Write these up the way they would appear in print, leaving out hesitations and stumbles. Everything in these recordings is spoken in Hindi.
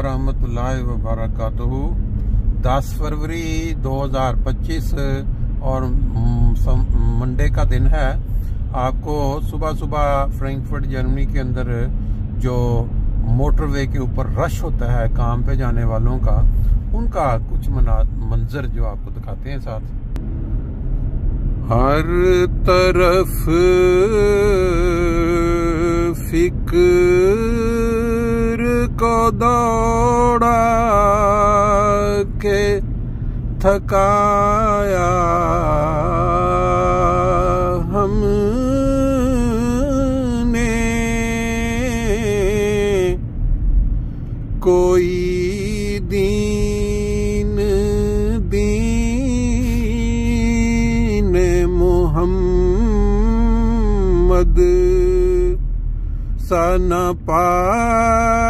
वरहमतुल्लाहि वबरकातुहू। 10 फरवरी 2025 और मंडे का दिन है। आपको सुबह सुबह फ्रैंकफर्ट जर्मनी के अंदर जो मोटरवे के ऊपर रश होता है काम पे जाने वालों का, उनका कुछ मंजर जो आपको दिखाते हैं साथ। हर तरफ फिक्र को दौड़ा के थकाया हमने, कोई दीन मोहम्मद सा न पाया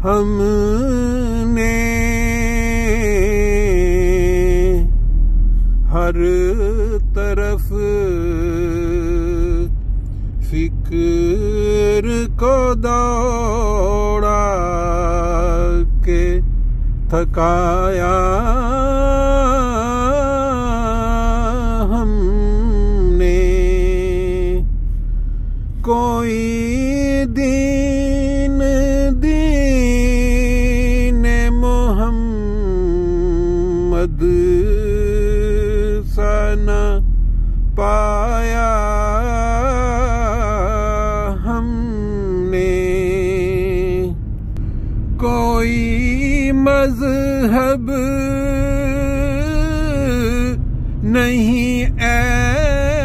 हमने। हर तरफ फिक्र को दौड़ा के थकाया हमने, कोई दीन मोहम्मद सा न पाया हमने। कोई मज़हब नहीं ऐसा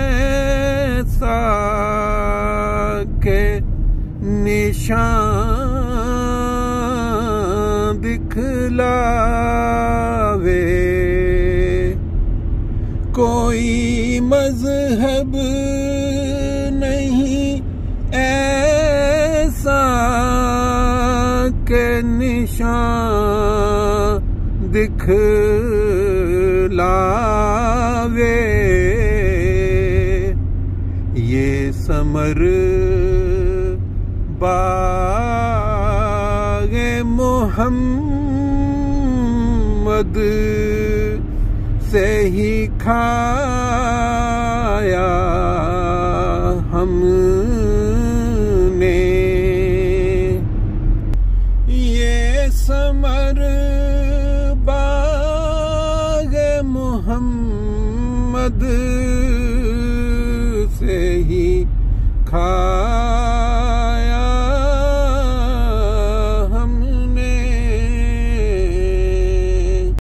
के निशान दिखलावे। कोई मज़हब नहीं ऐसा के निशान दिखलावे। ये समर बाग़े मोहम्मद से ही खाया हमने। ये समर बाग़े मोहम्मद से ही खाया